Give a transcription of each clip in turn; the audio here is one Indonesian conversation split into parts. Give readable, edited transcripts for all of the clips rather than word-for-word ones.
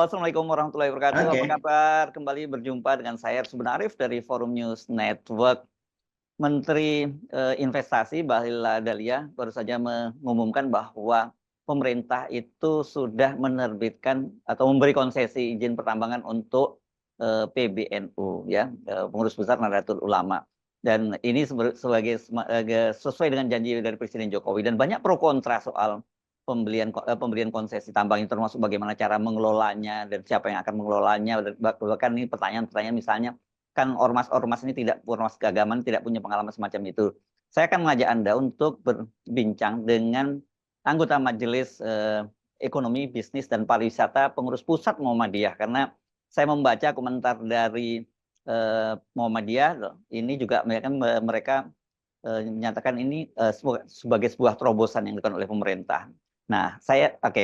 Assalamualaikum warahmatullahi wabarakatuh. Apa Oke. kabar? Kembali berjumpa dengan saya Ruben Arif dari Forum News Network. Menteri Investasi Bahlil Lahadalia baru saja mengumumkan bahwa pemerintah itu sudah menerbitkan atau memberi konsesi izin pertambangan untuk PBNU, ya, Pengurus Besar Nahdlatul Ulama. Dan ini sesuai dengan janji dari Presiden Jokowi, dan banyak pro kontra soal pemberian konsesi tambang ini, termasuk bagaimana cara mengelolanya dan siapa yang akan mengelolanya. Bahkan ini pertanyaan-pertanyaan, misalnya kan ormas-ormas ini ormas keagamaan tidak punya pengalaman semacam itu. Saya akan mengajak Anda untuk berbincang dengan anggota Majelis Ekonomi, Bisnis, dan Pariwisata Pengurus Pusat Muhammadiyah, karena saya membaca komentar dari Muhammadiyah ini juga mereka menyatakan ini sebagai sebuah terobosan yang dilakukan oleh pemerintah. Nah,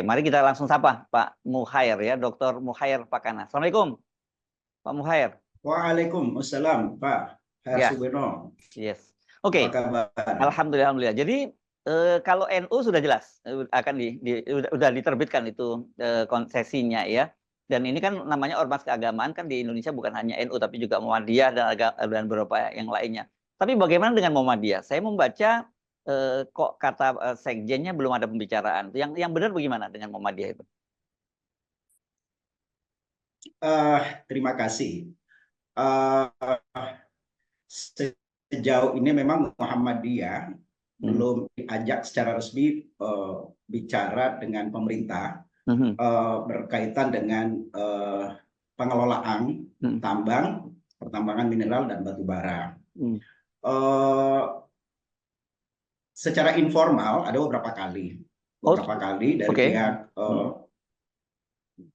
mari kita langsung sapa Pak Muhair, ya, Dr. Muhair Pakana. Assalamualaikum, Pak Muhair. Waalaikumsalam, Pak Ya. Harsubono. Yes. Oke. Apa kabar? Alhamdulillah. Jadi kalau NU sudah jelas akan sudah diterbitkan itu konsesinya, ya. Dan ini kan namanya ormas keagamaan kan di Indonesia, bukan hanya NU tapi juga Muhammadiyah dan beberapa yang lainnya. Tapi bagaimana dengan Muhammadiyah? Saya membaca kok kata sekjennya belum ada pembicaraan. Yang benar bagaimana dengan Muhammadiyah itu? Terima kasih. Sejauh ini memang Muhammadiyah belum diajak secara resmi bicara dengan pemerintah berkaitan dengan pengelolaan tambang, pertambangan mineral dan batu bara. Secara informal ada beberapa kali dari pihak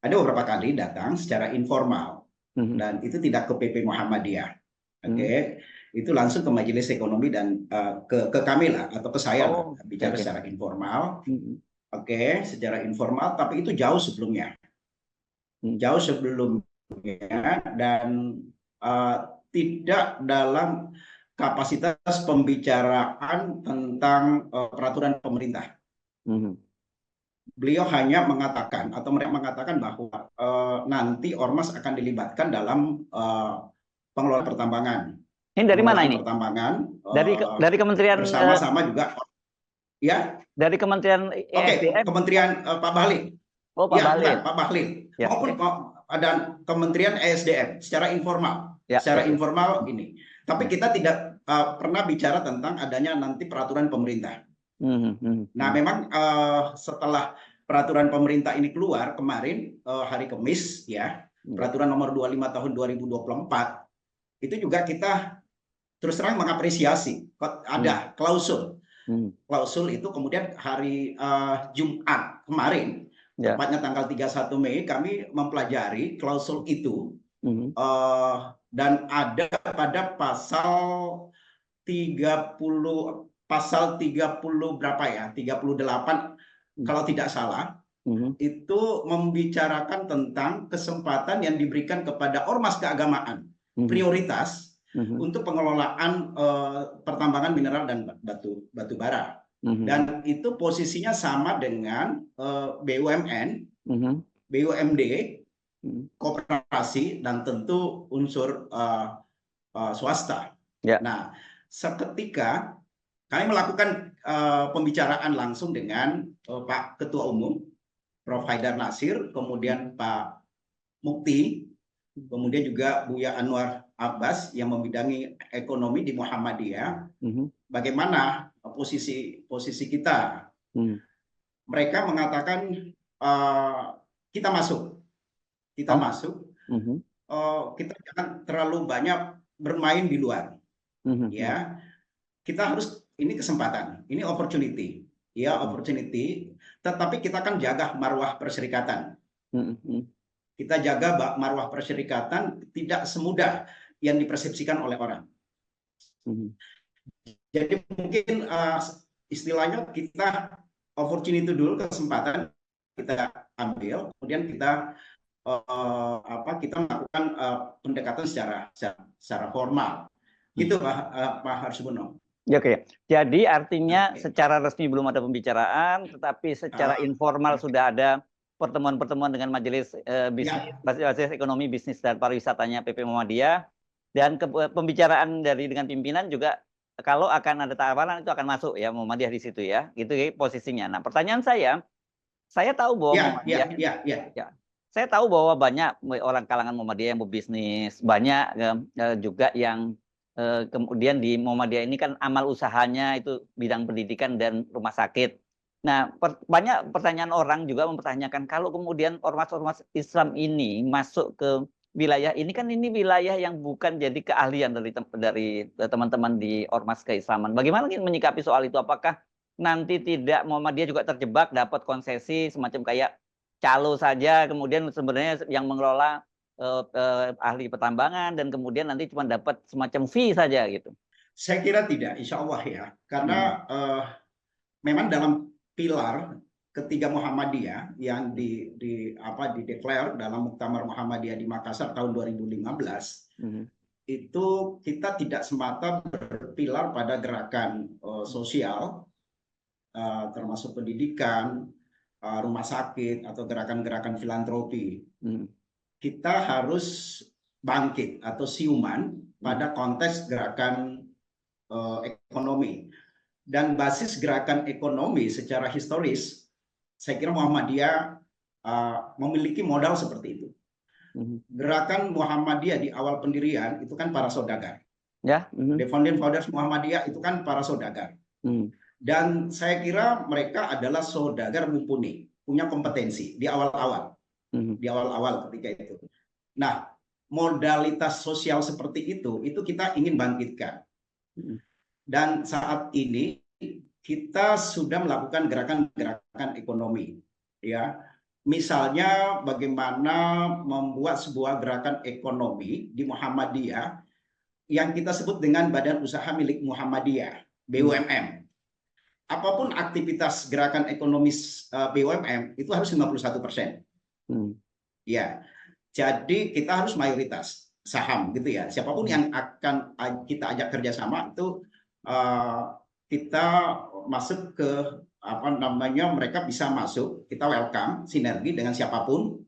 ada beberapa kali datang secara informal, dan itu tidak ke PP Muhammadiyah. Oke. Itu langsung ke Majelis Ekonomi dan ke kami lah, atau ke saya lah, bicara secara informal. Oke, secara informal, tapi itu jauh sebelumnya. Jauh sebelumnya, dan tidak dalam kapasitas pembicaraan tentang peraturan pemerintah. Beliau hanya mengatakan, atau mereka mengatakan bahwa nanti ormas akan dilibatkan dalam pengelolaan pertambangan. Ini dari mana ini? Pertambangan. Dari Kementerian bersama-sama juga. Ya. Dari Kementerian ESDM. Kementerian Pak Bahlil. Oh, Pak Bahlil. Pak Bahlil. Ya, maupun dan Kementerian ESDM secara informal. Ya, secara informal ini. Tapi kita tidak pernah bicara tentang adanya nanti peraturan pemerintah. Nah, memang setelah peraturan pemerintah ini keluar kemarin hari Kamis, ya, peraturan nomor 25 tahun 2024, itu juga kita terus terang mengapresiasi ada klausul. Klausul itu kemudian hari Jumat kemarin, tepatnya tanggal 31 Mei, kami mempelajari klausul itu. Dan ada pada pasal 30 berapa ya, 38 kalau tidak salah, itu membicarakan tentang kesempatan yang diberikan kepada ormas keagamaan prioritas untuk pengelolaan pertambangan mineral dan batu bara. Dan itu posisinya sama dengan BUMN, BUMD, koperasi, dan tentu unsur swasta. Nah, seketika kami melakukan pembicaraan langsung dengan Pak Ketua Umum, Prof. Haidar Nasir, kemudian Pak Mukti, kemudian juga Buya Anwar Abbas yang membidangi ekonomi di Muhammadiyah. Bagaimana posisi kita? Mereka mengatakan kita masuk, kita jangan terlalu banyak bermain di luar, ya. Kita harus, ini kesempatan, ini opportunity, ya, opportunity. Tetapi kita kan jaga marwah perserikatan. Kita jaga marwah perserikatan tidak semudah yang dipersepsikan oleh orang. Jadi mungkin istilahnya kita opportunity dulu, kesempatan kita ambil, kemudian kita melakukan pendekatan secara formal. Gitu Pak Harsubono. Ya, oke. Jadi artinya secara resmi belum ada pembicaraan, tetapi secara informal sudah ada pertemuan-pertemuan dengan majelis majelis ekonomi bisnis dan pariwisatanya PP Muhammadiyah, dan pembicaraan dengan pimpinan juga kalau akan ada tawaran itu akan masuk ya Muhammadiyah di situ ya, gitu ya posisinya. Nah pertanyaan saya tahu bahwa saya tahu bahwa banyak orang kalangan Muhammadiyah yang berbisnis, banyak juga yang kemudian di Muhammadiyah ini kan amal usahanya itu bidang pendidikan dan rumah sakit. Nah, banyak pertanyaan orang juga mempertanyakan kalau kemudian ormas-ormas Islam ini masuk ke wilayah ini, kan ini wilayah yang bukan jadi keahlian dari teman-teman di ormas keislaman. Bagaimana menyikapi soal itu? Apakah nanti tidak Muhammadiyah juga terjebak dapat konsesi semacam kayak calo saja, kemudian sebenarnya yang mengelola ahli pertambangan dan kemudian nanti cuma dapat semacam fee saja gitu? Saya kira tidak, insya Allah ya, karena memang dalam pilar ketiga Muhammadiyah yang dideklar dalam Muktamar Muhammadiyah di Makassar tahun 2015 itu kita tidak semata berpilar pada gerakan sosial termasuk pendidikan, rumah sakit atau gerakan-gerakan filantropi. Kita harus bangkit atau siuman pada konteks gerakan ekonomi. Dan basis gerakan ekonomi secara historis, saya kira Muhammadiyah memiliki modal seperti itu. Gerakan Muhammadiyah di awal pendirian itu kan para saudagar. The founding fathers Muhammadiyah itu kan para saudagar. Dan saya kira mereka adalah saudagar mumpuni, punya kompetensi di awal-awal. Di awal-awal ketika itu. Nah, modalitas sosial seperti itu kita ingin bangkitkan. Dan saat ini kita sudah melakukan gerakan-gerakan ekonomi, ya. Misalnya bagaimana membuat sebuah gerakan ekonomi di Muhammadiyah yang kita sebut dengan Badan Usaha Milik Muhammadiyah, BUMM. Apapun aktivitas gerakan ekonomis BUMM itu harus 51%. Ya, jadi kita harus mayoritas saham gitu ya. Siapapun yang akan kita ajak kerjasama itu kita masuk ke mereka bisa masuk, kita welcome sinergi dengan siapapun,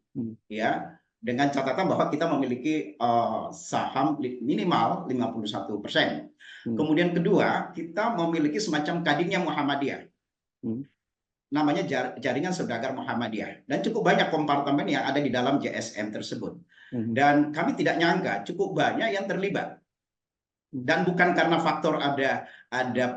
ya, dengan catatan bahwa kita memiliki saham minimal 51%. Kemudian kedua, kita memiliki semacam kadinnya Muhammadiyah, namanya Jaringan Saudagar Muhammadiyah, dan cukup banyak kompartemen yang ada di dalam JSM tersebut. Dan kami tidak nyangka cukup banyak yang terlibat. Dan bukan karena faktor ada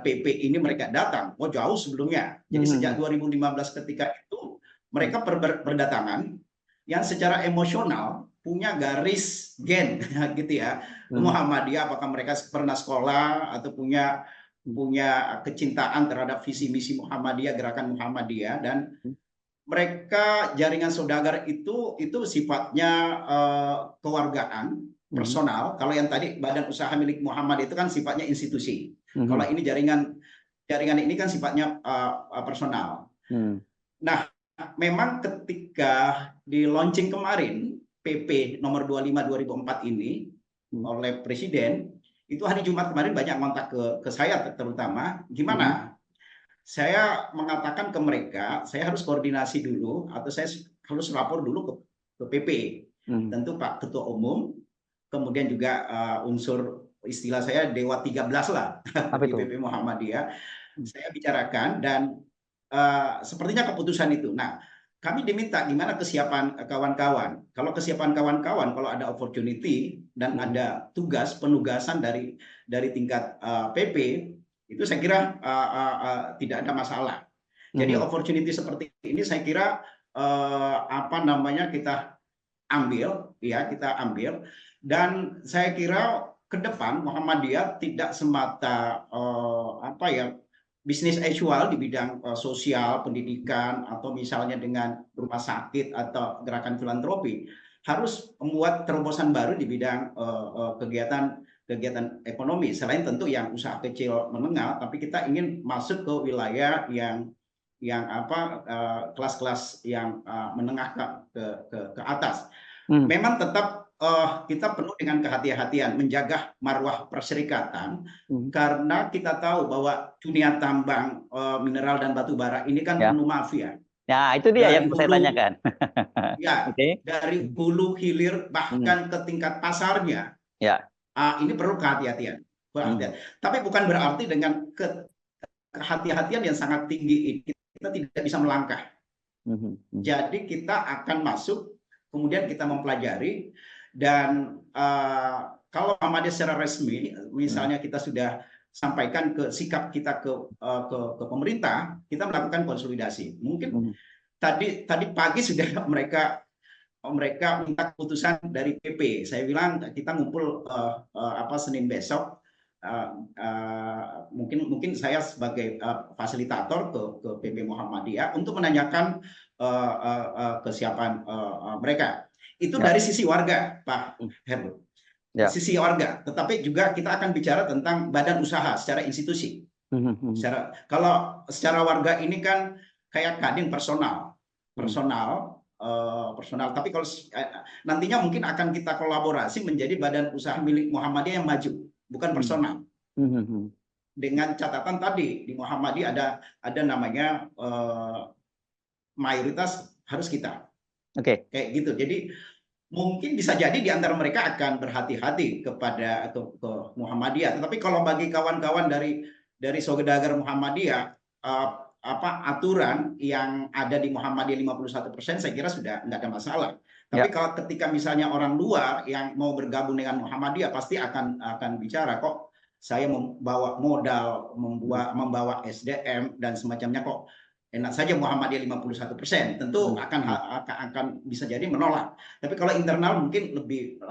PP ini mereka datang, jauh sebelumnya. Jadi sejak 2015 ketika itu mereka berdatangan yang secara emosional punya garis gen gitu ya. Muhammadiyah, apakah mereka pernah sekolah atau punya kecintaan terhadap visi misi Muhammadiyah, gerakan Muhammadiyah, dan mereka jaringan saudagar itu sifatnya kewargaan personal. Kalau yang tadi Badan Usaha Milik Muhammad itu kan sifatnya institusi. Kalau ini jaringan ini kan sifatnya personal. Nah, memang ketika di launching kemarin PP nomor 25 2004 ini oleh Presiden, itu hari Jumat kemarin banyak kontak ke saya terutama, gimana? Saya mengatakan ke mereka, saya harus koordinasi dulu atau saya harus lapor dulu ke PP. Tentu Pak Ketua Umum, kemudian juga unsur istilah saya Dewa 13 lah di PP Muhammadiyah. Saya bicarakan dan sepertinya keputusan itu. Nah, kami diminta gimana kesiapan kawan-kawan. Kalau kesiapan kawan-kawan, kalau ada opportunity dan ada penugasan dari tingkat PP, itu saya kira tidak ada masalah. Jadi opportunity seperti ini saya kira kita ambil, ya, dan saya kira ke depan Muhammadiyah tidak semata bisnis as usual di bidang sosial, pendidikan, atau misalnya dengan rumah sakit atau gerakan filantropi, harus membuat terobosan baru di bidang kegiatan ekonomi. Selain tentu yang usaha kecil menengah, tapi kita ingin masuk ke wilayah yang kelas-kelas yang menengah ke atas. Memang tetap kita penuh dengan kehati-hatian menjaga marwah perserikatan, karena kita tahu bahwa dunia tambang, mineral dan batu bara ini kan penuh mafia. Ya, itu dia dari yang saya hulu, tanyakan. ya, Oke. dari hulu hilir bahkan ke tingkat pasarnya. Ya. Ini perlu kehati-hatian. Tapi bukan berarti dengan kehati-hatian yang sangat tinggi ini kita tidak bisa melangkah. Jadi kita akan masuk, kemudian kita mempelajari, dan kalau Muhammadiyah secara resmi, misalnya kita sudah sampaikan ke sikap kita ke pemerintah, kita melakukan konsolidasi. Mungkin tadi pagi sudah mereka minta keputusan dari PP. Saya bilang kita ngumpul Senin besok. Mungkin saya sebagai fasilitator ke PP Muhammadiyah untuk menanyakan kesiapan mereka. Itu dari sisi warga, Pak Heru. Sisi warga, tetapi juga kita akan bicara tentang badan usaha secara institusi. Kalau secara warga ini kan kayak kadin personal, tapi kalau nantinya mungkin akan kita kolaborasi menjadi badan usaha milik Muhammadiyah yang maju, bukan personal. Dengan catatan tadi di Muhammadiyah ada namanya mayoritas harus kita. Kayak gitu. Jadi mungkin bisa jadi di antara mereka akan berhati-hati kepada ke Muhammadiyah. Tetapi kalau bagi kawan-kawan dari Saudagar Muhammadiyah, aturan yang ada di Muhammadiyah 51% saya kira sudah nggak ada masalah. Tapi kalau ketika misalnya orang luar yang mau bergabung dengan Muhammadiyah pasti akan bicara, kok saya membawa modal, membawa SDM dan semacamnya, kok enak saja Muhammadiyah 51%. Tentu akan bisa jadi menolak. Tapi kalau internal mungkin lebih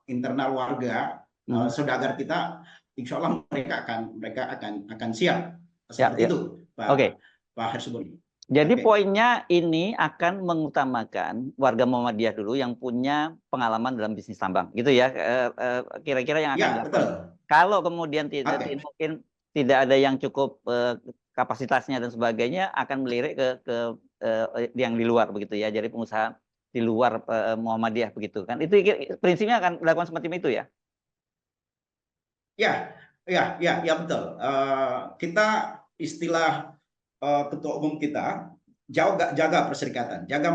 internal warga, saudagar kita, insya Allah mereka akan siap. Seperti itu, Pak Hersubun. Jadi poinnya ini akan mengutamakan warga Muhammadiyah dulu yang punya pengalaman dalam bisnis tambang, gitu ya, kira-kira yang akan dilakukan. Betul. Kalau kemudian mungkin tidak ada yang cukup kapasitasnya dan sebagainya, akan melirik ke yang di luar, begitu ya, jadi pengusaha di luar Muhammadiyah, begitu kan? Itu prinsipnya akan dilakukan seperti itu ya? Ya betul. Kita istilah ketua umum kita jaga perserikatan, jaga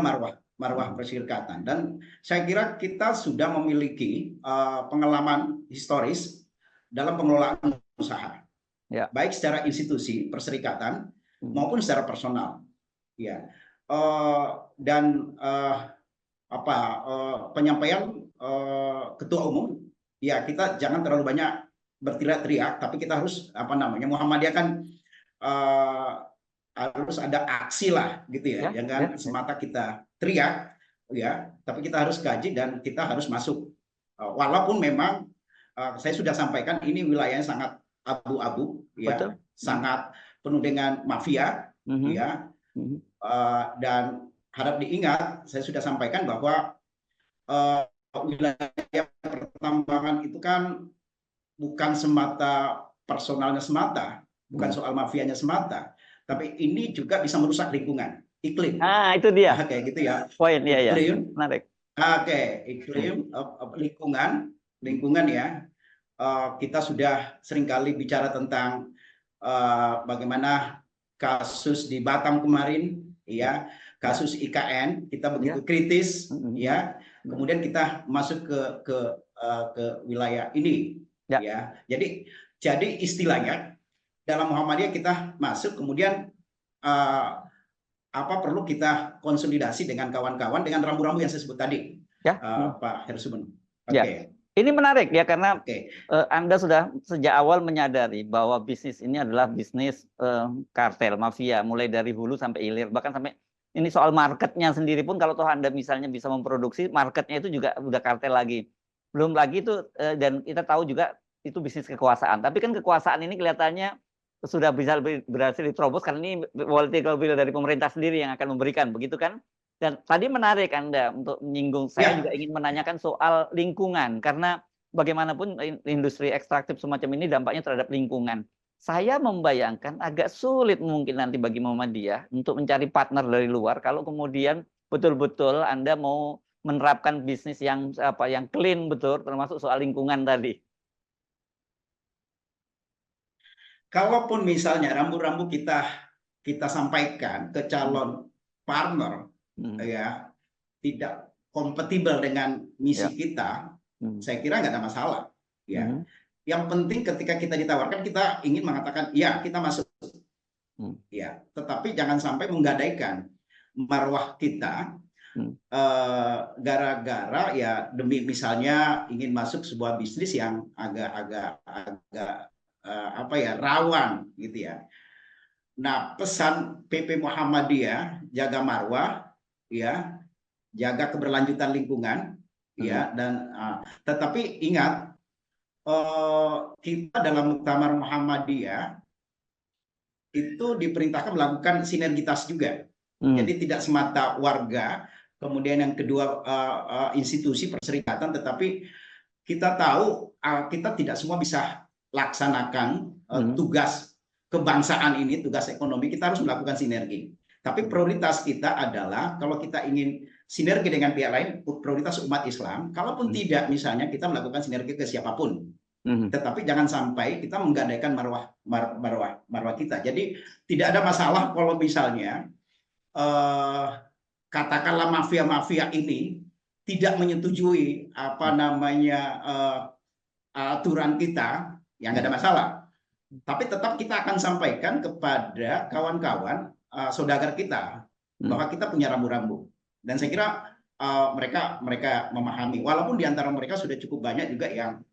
marwah perserikatan, dan saya kira kita sudah memiliki pengalaman historis dalam pengelolaan usaha, baik secara institusi perserikatan maupun secara personal, ya. Dan penyampaian ketua umum, ya kita jangan terlalu banyak berteriak-teriak, tapi kita harus Muhammadiyah kan harus ada aksi lah, gitu ya. Jangan semata kita teriak, ya, tapi kita harus kaji dan kita harus masuk. Walaupun memang saya sudah sampaikan ini wilayahnya sangat abu-abu, ya, sangat penuh dengan mafia, ya, dan harap diingat, saya sudah sampaikan bahwa wilayah pertambangan itu kan bukan semata personalnya semata, bukan soal mafianya semata, tapi ini juga bisa merusak lingkungan, iklim. Itu dia. Kayak gitu ya. Poin, ya. Iklim. Menarik. Iklim, lingkungan ya. Kita sudah seringkali bicara tentang bagaimana kasus di Batam kemarin, ya, kasus IKN kita begitu kritis, ya. Kemudian kita masuk ke wilayah ini, ya. Jadi istilahnya dalam Muhammadiyah kita masuk, kemudian perlu kita konsolidasi dengan kawan-kawan dengan rambu-rambu yang saya sebut tadi, Pak Hersubun. Ini menarik ya, karena Anda sudah sejak awal menyadari bahwa bisnis ini adalah bisnis kartel, mafia, mulai dari hulu sampai hilir, bahkan sampai ini soal marketnya sendiri pun, kalau toh Anda misalnya bisa memproduksi, marketnya itu juga udah kartel lagi. Belum lagi itu, dan kita tahu juga itu bisnis kekuasaan. Tapi kan kekuasaan ini kelihatannya sudah bisa berhasil diterobos karena ini political will dari pemerintah sendiri yang akan memberikan, begitu kan? Dan tadi menarik Anda untuk menyinggung, saya juga ingin menanyakan soal lingkungan, karena bagaimanapun industri ekstraktif semacam ini dampaknya terhadap lingkungan. Saya membayangkan agak sulit mungkin nanti bagi Muhammadiyah untuk mencari partner dari luar kalau kemudian betul-betul Anda mau menerapkan bisnis yang clean betul, termasuk soal lingkungan tadi. Kalaupun misalnya rambu-rambu kita kita sampaikan ke calon partner ya tidak kompatibel dengan misi kita, saya kira nggak ada masalah. Ya, yang penting ketika kita ditawarkan kita ingin mengatakan ya kita masuk. Ya, tetapi jangan sampai menggadaikan marwah kita gara-gara ya demi misalnya ingin masuk sebuah bisnis yang agak apa ya rawan gitu ya. Nah, pesan PP Muhammadiyah jaga marwah ya, jaga keberlanjutan lingkungan ya, dan tetapi ingat kita dalam Muktamar Muhammadiyah itu diperintahkan melakukan sinergitas juga. Jadi tidak semata warga, kemudian yang kedua institusi perserikatan, tetapi kita tahu kita tidak semua bisa laksanakan tugas kebangsaan ini, tugas ekonomi, kita harus melakukan sinergi. Tapi prioritas kita adalah kalau kita ingin sinergi dengan pihak lain, prioritas umat Islam. Kalaupun tidak, misalnya kita melakukan sinergi ke siapapun. Tetapi jangan sampai kita menggadaikan marwah kita. Jadi tidak ada masalah kalau misalnya katakanlah mafia-mafia ini tidak menyetujui apa namanya aturan kita, yang nggak ada masalah. Tapi tetap kita akan sampaikan kepada kawan-kawan saudagar kita bahwa kita punya rambu-rambu. Dan saya kira mereka memahami. Walaupun di antara mereka sudah cukup banyak juga yang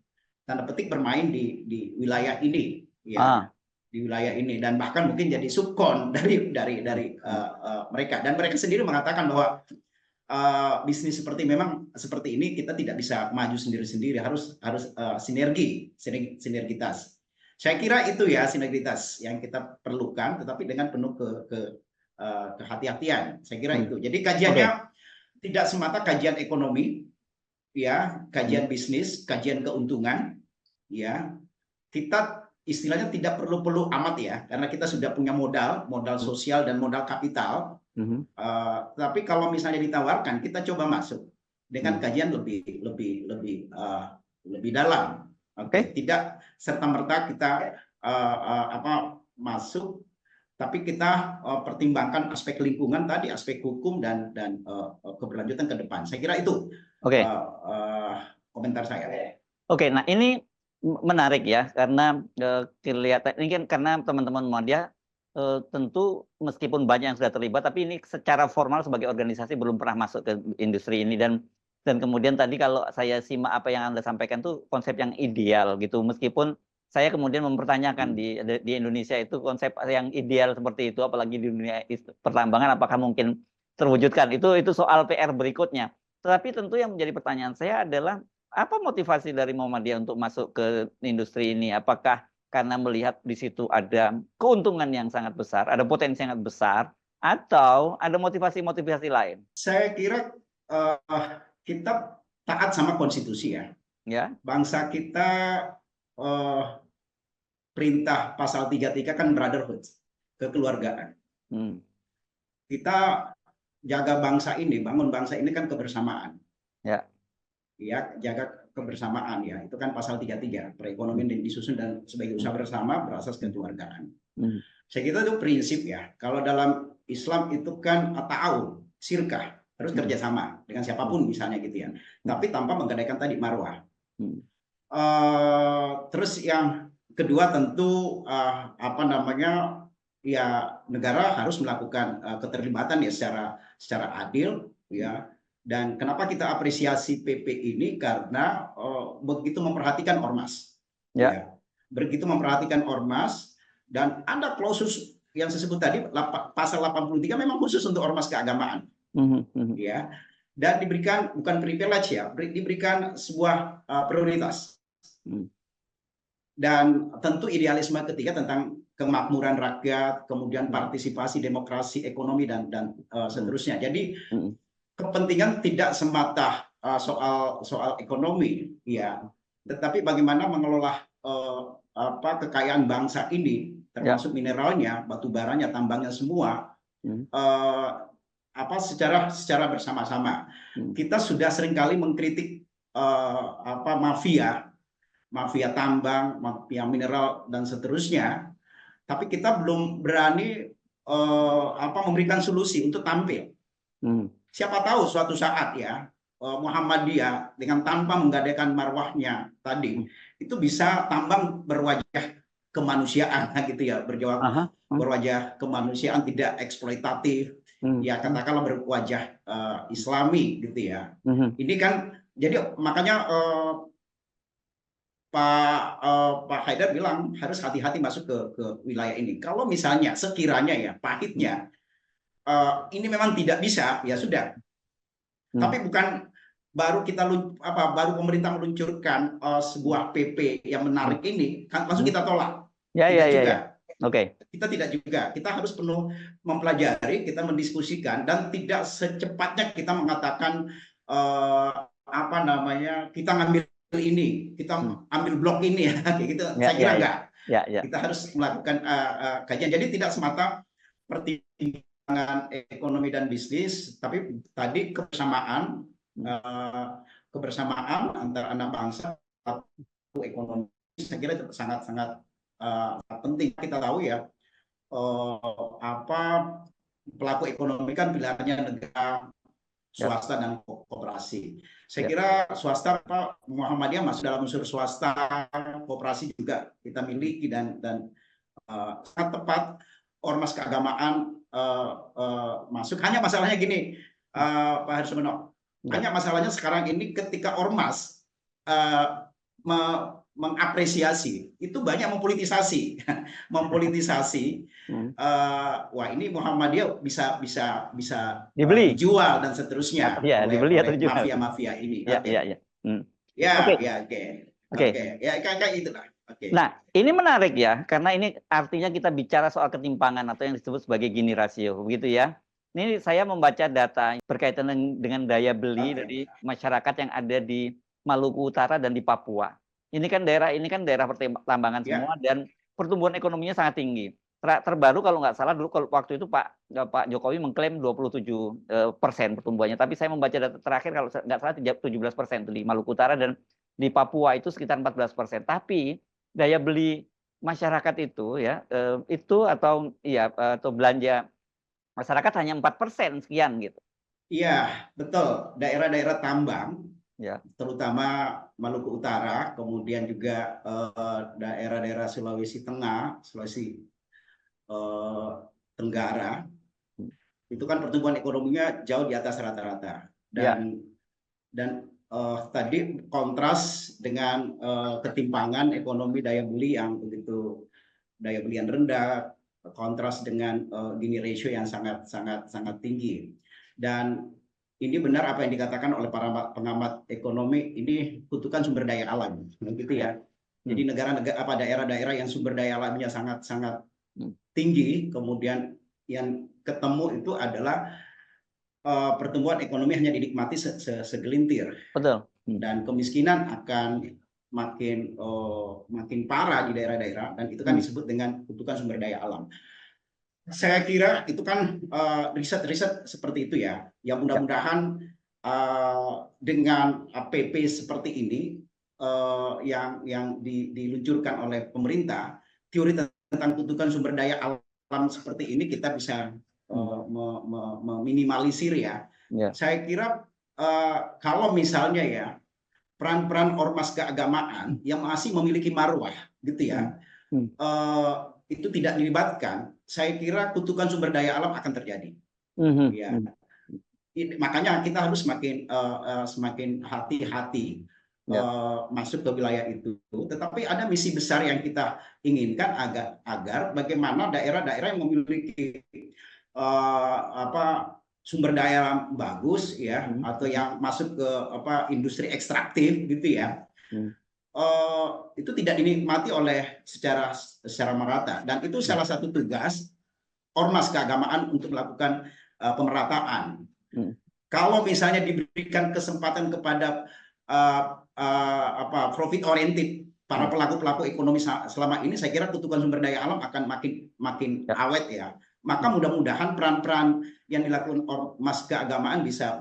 tanda petik bermain di wilayah ini, ya, di wilayah ini, dan bahkan mungkin jadi subkon dari mereka. Dan mereka sendiri mengatakan bahwa bisnis memang seperti ini kita tidak bisa maju sendiri-sendiri, harus sinergitas. Saya kira itu ya sinergitas yang kita perlukan, tetapi dengan penuh kehati-hatian. Saya kira itu. Jadi kajiannya tidak semata kajian ekonomi, ya, kajian bisnis, kajian keuntungan, ya. Kita istilahnya tidak perlu amat ya, karena kita sudah punya modal sosial dan modal kapital. Tapi kalau misalnya ditawarkan, kita coba masuk dengan kajian lebih dalam. Tidak serta-merta kita masuk, tapi kita pertimbangkan aspek lingkungan tadi, aspek hukum dan keberlanjutan ke depan. Saya kira itu komentar saya. Nah ini menarik ya, karena kelihatan ini kan karena teman-teman Muhammadiyah tentu meskipun banyak yang sudah terlibat, tapi ini secara formal sebagai organisasi belum pernah masuk ke industri ini, dan kemudian tadi kalau saya simak apa yang Anda sampaikan tuh konsep yang ideal gitu, meskipun saya kemudian mempertanyakan di Indonesia itu konsep yang ideal seperti itu, apalagi di dunia pertambangan, apakah mungkin terwujudkan? Itu soal PR berikutnya. Tetapi tentu yang menjadi pertanyaan saya adalah apa motivasi dari Muhammadiyah untuk masuk ke industri ini? Apakah karena melihat di situ ada keuntungan yang sangat besar, ada potensi yang sangat besar, atau ada motivasi-motivasi lain? Saya kira kita taat sama konstitusi ya. Bangsa kita perintah pasal 33 kan brotherhood, kekeluargaan. Kita jaga bangsa ini, bangun bangsa ini kan kebersamaan. Ya, jaga kebersamaan ya. Itu kan pasal 33, perekonomian dan disusun dan sebagai usaha bersama berasas kekeluargaan. Saya kira itu prinsip ya. Kalau dalam Islam itu kan ta'awun, sirkah, terus kerjasama dengan siapapun misalnya gitu ya. Tapi tanpa menggadaikan tadi marwah. Terus yang kedua tentu ya negara harus melakukan keterlibatan ya secara adil ya. Dan kenapa kita apresiasi PP ini, karena begitu memperhatikan ormas, ya. Begitu memperhatikan ormas, dan ada klausus yang saya sebut tadi pasal 83 memang khusus untuk ormas keagamaan, ya. Dan diberikan bukan privilege ya, diberikan sebuah prioritas. Dan tentu idealisme ketiga tentang kemakmuran rakyat, kemudian partisipasi demokrasi, ekonomi dan seterusnya. Jadi kepentingan tidak semata soal ekonomi, ya, tetapi bagaimana mengelola kekayaan bangsa ini, termasuk mineralnya, batu baranya, tambangnya semua, secara bersama-sama. Kita sudah seringkali mengkritik mafia tambang, mafia mineral dan seterusnya, tapi kita belum berani memberikan solusi untuk tampil. Siapa tahu suatu saat ya Muhammadiyah dengan tanpa menggadaikan marwahnya tadi itu bisa tambang berwajah kemanusiaan gitu ya, berwajah kemanusiaan, tidak eksploitatif, ya katakanlah berwajah Islami gitu ya. Ini kan jadi makanya Pak Haidar bilang harus hati-hati masuk ke wilayah ini. Kalau misalnya sekiranya ya pahitnya ini memang tidak bisa, ya sudah. Tapi bukan baru pemerintah meluncurkan sebuah PP yang menarik ini, langsung kita tolak. Tidak juga. Oke. Kita tidak juga. Kita harus penuh mempelajari, kita mendiskusikan, dan tidak secepatnya kita mengatakan kita ngambil ini, kita ambil blok ini ya, kayak gitu. Saya kira enggak. Kita harus melakukan kajian. Jadi tidak semata pertimbangan ekonomi dan bisnis, tapi tadi kebersamaan antara anak bangsa atau ekonomi. Saya kira itu sangat-sangat penting. Kita tahu ya pelaku ekonomi kan pilihannya negara, swasta dan koperasi. Saya kira swasta, Muhammadiyah masuk dalam unsur swasta, koperasi juga kita miliki, dan sangat tepat ormas keagamaan masuk. Hanya masalahnya gini, Pak Harsono, hanya masalahnya sekarang ini ketika ormas mengapresiasi itu banyak mempolitisasi. Wah, ini Muhammadiyah bisa dibeli, dijual dan seterusnya dibeli atau dijual mafia ini. Oke. Ya kayak itulah. Nah, ini menarik ya, karena ini artinya kita bicara soal ketimpangan atau yang disebut sebagai Gini rasio, begitu ya. Ini saya membaca data berkaitan dengan daya beli dari masyarakat yang ada di Maluku Utara dan di Papua. Ini kan daerah pertambangan semua, dan pertumbuhan ekonominya sangat tinggi. Terbaru kalau nggak salah dulu waktu itu Pak Jokowi mengklaim 27% pertumbuhannya, tapi saya membaca data terakhir kalau nggak salah 17% di Maluku Utara, dan di Papua itu sekitar 14%. Tapi daya beli masyarakat itu ya atau belanja masyarakat hanya 4% sekian gitu. Iya, betul. Daerah-daerah tambang, ya, terutama Maluku Utara, kemudian juga daerah-daerah Sulawesi Tengah, Sulawesi Tenggara, itu kan pertumbuhan ekonominya jauh di atas rata-rata. Dan tadi kontras dengan ketimpangan ekonomi daya beli yang begitu, daya beli yang rendah, kontras dengan Gini ratio yang sangat tinggi. Dan ini benar apa yang dikatakan oleh para pengamat ekonomi, ini kutukan sumber daya alam, gitu ya. Jadi daerah-daerah yang sumber daya alamnya sangat tinggi, kemudian yang ketemu itu adalah pertumbuhan ekonomi hanya dinikmati segelintir. Betul. Dan kemiskinan akan makin parah di daerah-daerah, dan itu kan disebut dengan kutukan sumber daya alam. Saya kira itu kan riset-riset seperti itu ya. Yang mudah-mudahan dengan PP seperti ini yang diluncurkan oleh pemerintah, teori tentang kutukan sumber daya alam seperti ini kita bisa meminimalisir ya. Saya kira kalau misalnya ya peran-peran ormas keagamaan yang masih memiliki marwah gitu ya, itu tidak dilibatkan, saya kira kutukan sumber daya alam akan terjadi. Ya. Makanya kita harus semakin hati-hati masuk ke wilayah itu. Tetapi ada misi besar yang kita inginkan agar bagaimana daerah-daerah yang memiliki sumber daya alam bagus ya, atau yang masuk ke industri ekstraktif gitu ya, itu tidak dinikmati oleh secara merata, dan itu salah satu tugas ormas keagamaan untuk melakukan pemerataan. Kalau misalnya diberikan kesempatan kepada profit oriented para pelaku ekonomi selama ini, saya kira kutukan sumber daya alam akan makin awet ya. Maka mudah-mudahan peran-peran yang dilakukan ormas keagamaan bisa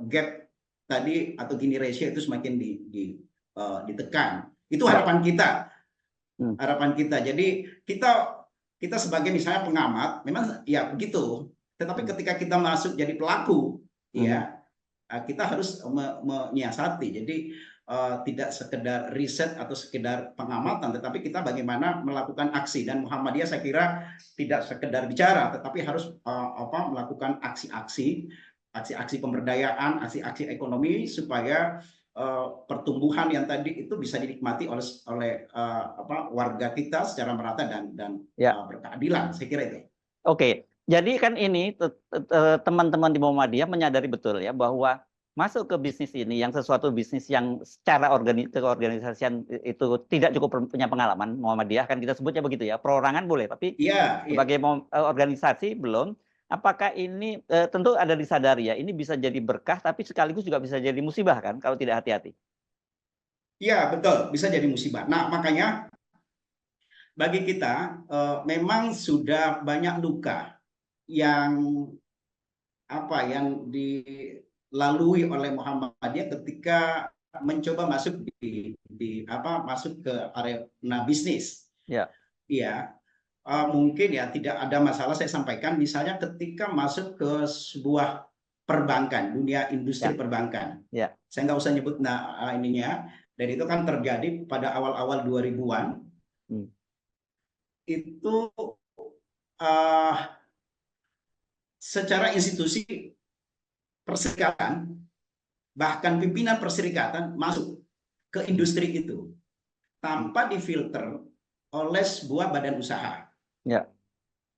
gap tadi atau Gini ratio itu semakin ditekan. Itu harapan kita. Harapan kita. Jadi kita kita sebagai misalnya pengamat, memang ya begitu. Tetapi ketika kita masuk jadi pelaku, ya kita harus menyiasati. Jadi tidak sekedar riset atau sekedar pengamatan, tetapi kita bagaimana melakukan aksi. Dan Muhammadiyah saya kira tidak sekedar bicara, tetapi harus melakukan aksi-aksi pemberdayaan, aksi-aksi ekonomi supaya pertumbuhan yang tadi itu bisa dinikmati oleh warga kita secara merata dan berkeadilan. Saya kira itu. Oke, jadi kan ini teman-teman di Muhammadiyah menyadari betul ya bahwa masuk ke bisnis ini yang sesuatu bisnis yang secara keorganisasian itu tidak cukup punya pengalaman. Muhammadiyah kan kita sebutnya begitu ya, perorangan boleh, tapi sebagai organisasi belum. Apakah ini tentu ada disadari ya, ini bisa jadi berkah tapi sekaligus juga bisa jadi musibah kan kalau tidak hati-hati. Iya, betul, bisa jadi musibah. Nah, makanya bagi kita memang sudah banyak luka yang dilalui oleh Muhammadiyah ketika mencoba masuk masuk ke arena bisnis. Iya. Mungkin ya tidak ada masalah saya sampaikan, misalnya ketika masuk ke sebuah perbankan, dunia industri perbankan. Saya nggak usah nyebut ininya, dan itu kan terjadi pada awal-awal 2000-an. Itu secara institusi perserikatan, bahkan pimpinan perserikatan masuk ke industri itu tanpa difilter oleh sebuah badan usaha.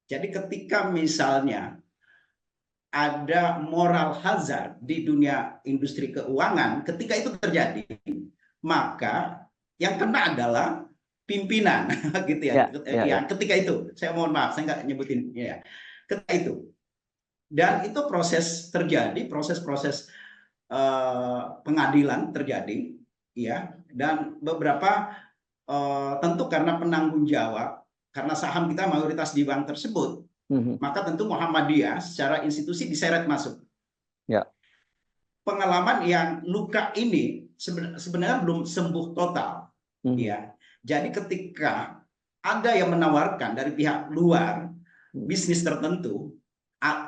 Jadi ketika misalnya ada moral hazard di dunia industri keuangan, ketika itu terjadi, maka yang kena adalah pimpinan, gitu ya. Ketika itu, saya mohon maaf, saya nggak nyebutin ya. Ketika itu, dan itu proses terjadi, proses pengadilan terjadi, ya, dan beberapa tentu karena penanggung jawab, karena saham kita mayoritas di bank tersebut, maka tentu Muhammadiyah secara institusi diseret masuk. Pengalaman yang luka ini sebenarnya belum sembuh total, ya. Jadi ketika ada yang menawarkan dari pihak luar bisnis tertentu,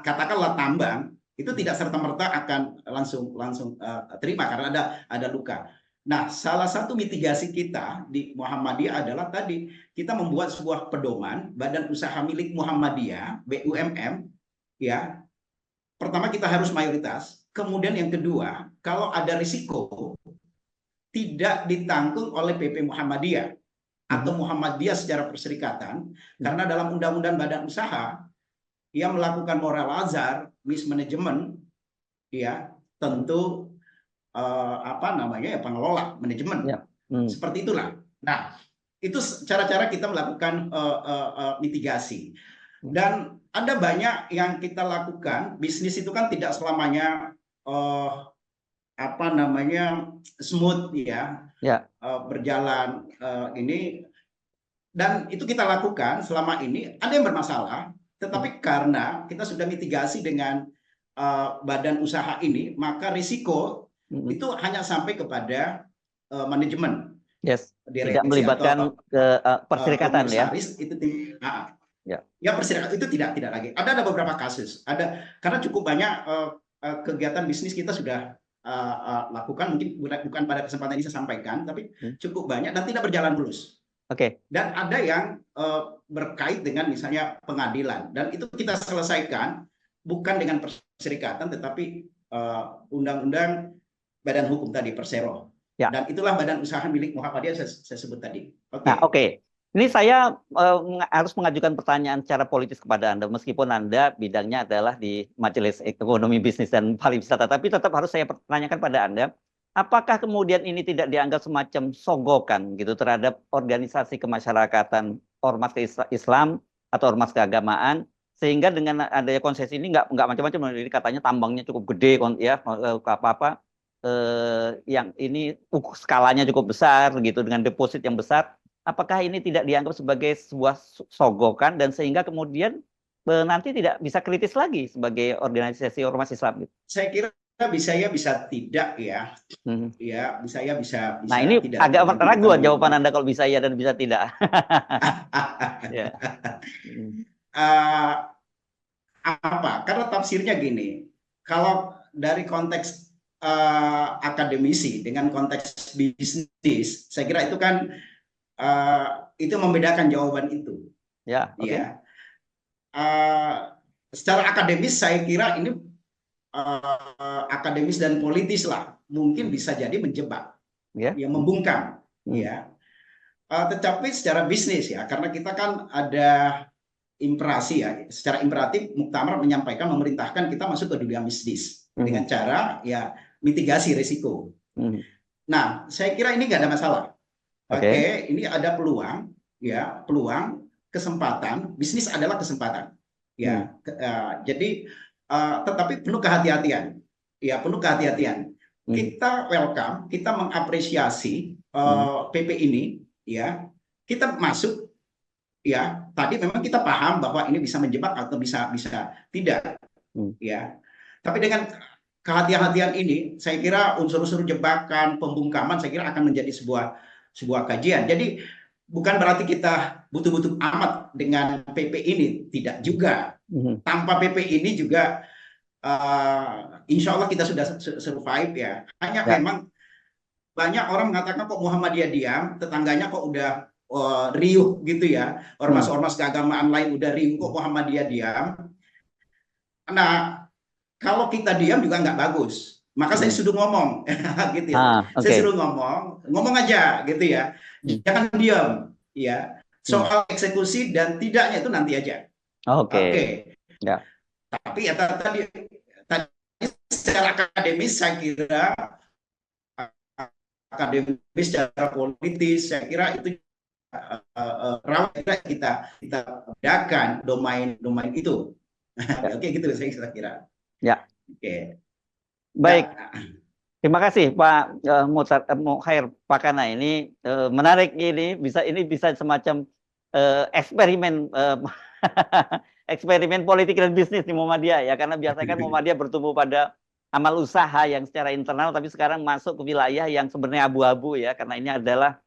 katakanlah tambang, itu tidak serta-merta akan langsung terima karena ada luka. Nah, salah satu mitigasi kita di Muhammadiyah adalah tadi kita membuat sebuah pedoman badan usaha milik Muhammadiyah, BUMM, ya. Pertama kita harus mayoritas, kemudian yang kedua, kalau ada risiko tidak ditanggung oleh PP Muhammadiyah atau Muhammadiyah secara perserikatan, karena dalam undang-undang badan usaha yang melakukan moral hazard, mismanagement, ya tentu pengelola manajemen, seperti itulah. Nah, itu cara-cara kita melakukan mitigasi. Dan ada banyak yang kita lakukan. Bisnis itu kan tidak selamanya smooth, ya, berjalan ini. Dan itu kita lakukan selama ini. Ada yang bermasalah, tetapi karena kita sudah mitigasi dengan badan usaha ini, maka risiko itu hanya sampai kepada manajemen. Tidak melibatkan ke perserikatan, ya. Perserikatan itu tidak lagi. Ada beberapa kasus. Karena cukup banyak kegiatan bisnis kita sudah lakukan, mungkin bukan pada kesempatan ini saya sampaikan, tapi cukup banyak dan tidak berjalan mulus. Dan ada yang berkait dengan misalnya pengadilan, dan itu kita selesaikan bukan dengan perserikatan, tetapi undang-undang badan hukum tadi, Persero. Dan itulah badan usaha milik Muhammadiyah saya sebut tadi. Ini saya harus mengajukan pertanyaan secara politis kepada Anda, meskipun Anda bidangnya adalah di Majelis Ekonomi Bisnis dan Pariwisata, tapi tetap harus saya pertanyakan pada Anda, apakah kemudian ini tidak dianggap semacam sogokan gitu terhadap organisasi kemasyarakatan, ormas Islam atau ormas keagamaan, sehingga dengan adanya konsesi ini nggak macam-macam, jadi katanya tambangnya cukup gede, ya, yang ini skalanya cukup besar gitu dengan deposit yang besar. Apakah ini tidak dianggap sebagai sebuah sogokan dan sehingga kemudian nanti tidak bisa kritis lagi sebagai organisasi ormas Islam? Gitu? Saya kira bisa ya, bisa tidak ya. Ya, bisa ya, bisa Nah, ini tidak. agak ragu jawaban Anda kalau bisa ya dan bisa tidak. Ya. Apa? Karena tafsirnya gini, kalau dari konteks akademisi dengan konteks bisnis, saya kira itu kan itu membedakan jawaban itu. Ya, oke. Ya. Secara akademis saya kira ini akademis dan politis lah, mungkin bisa jadi menjebak, ya membungkam, ya. Tetapi secara bisnis ya, karena kita kan ada imperasi ya, secara imperatif Muktamar menyampaikan, memerintahkan kita masuk ke dunia bisnis dengan cara ya mitigasi risiko. Nah, saya kira ini nggak ada masalah. Oke, ini ada peluang, ya, peluang, kesempatan. Bisnis adalah kesempatan, ya. Jadi, tetapi penuh kehati-hatian, ya, penuh kehati-hatian. Kita welcome, kita mengapresiasi PP ini, ya. Kita masuk, ya. Tadi memang kita paham bahwa ini bisa menjebak atau bisa tidak, ya. Tapi dengan kehati-hatian ini, saya kira unsur-unsur jebakan, pembungkaman, saya kira akan menjadi sebuah kajian. Jadi bukan berarti kita butuh-butuh amat dengan PP ini, tidak juga. Tanpa PP ini juga insya Allah kita sudah survive ya. Hanya memang banyak orang mengatakan kok Muhammadiyah diam, tetangganya kok udah riuh gitu ya. Ormas-ormas keagamaan lain udah riuh, kok Muhammadiyah diam. Nah, kalau kita diam juga nggak bagus. Maka saya suruh ngomong, gitu ya. Saya suruh ngomong aja, gitu ya. Jangan diam, ya. Soal eksekusi dan tidaknya itu nanti aja. Oke. Ya. Tapi ya tadi secara akademis saya kira, akademis secara politis saya kira itu rawan kita bedakan domain itu. Oke, gitu saya kira. Ya. Oke. Baik. Terima kasih Pak Mukhair Pakana, ini menarik, ini bisa semacam eksperimen eksperimen politik dan bisnis di Muhammadiyah ya, karena biasanya kan Muhammadiyah bertumbuh pada amal usaha yang secara internal, tapi sekarang masuk ke wilayah yang sebenarnya abu-abu ya, karena ini adalah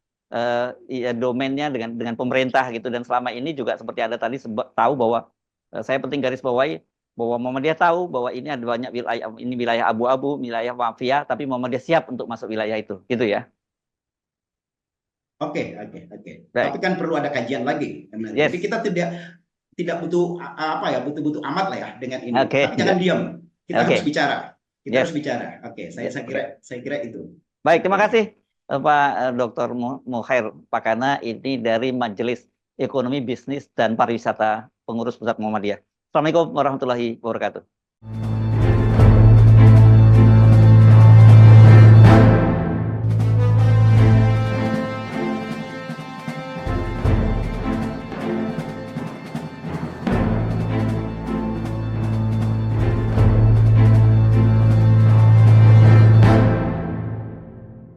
domainnya dengan pemerintah gitu. Dan selama ini juga seperti Anda tadi tahu bahwa saya penting garis bawahi bahwa Muhammadiyah tahu bahwa ini ada banyak wilayah, ini wilayah abu-abu, wilayah mafia, tapi Muhammadiyah siap untuk masuk wilayah itu, gitu ya. Oke. Tapi kan perlu ada kajian lagi. Yes. Jadi kita tidak butuh butuh amat lah ya dengan ini. Tapi jangan diam. Kita harus bicara. Harus bicara. Oke, saya kira itu. Baik, terima kasih Pak Dr. Mukhair Pakana, ini dari Majelis Ekonomi, Bisnis dan Pariwisata Pengurus Pusat Muhammadiyah. Assalamualaikum warahmatullahi wabarakatuh.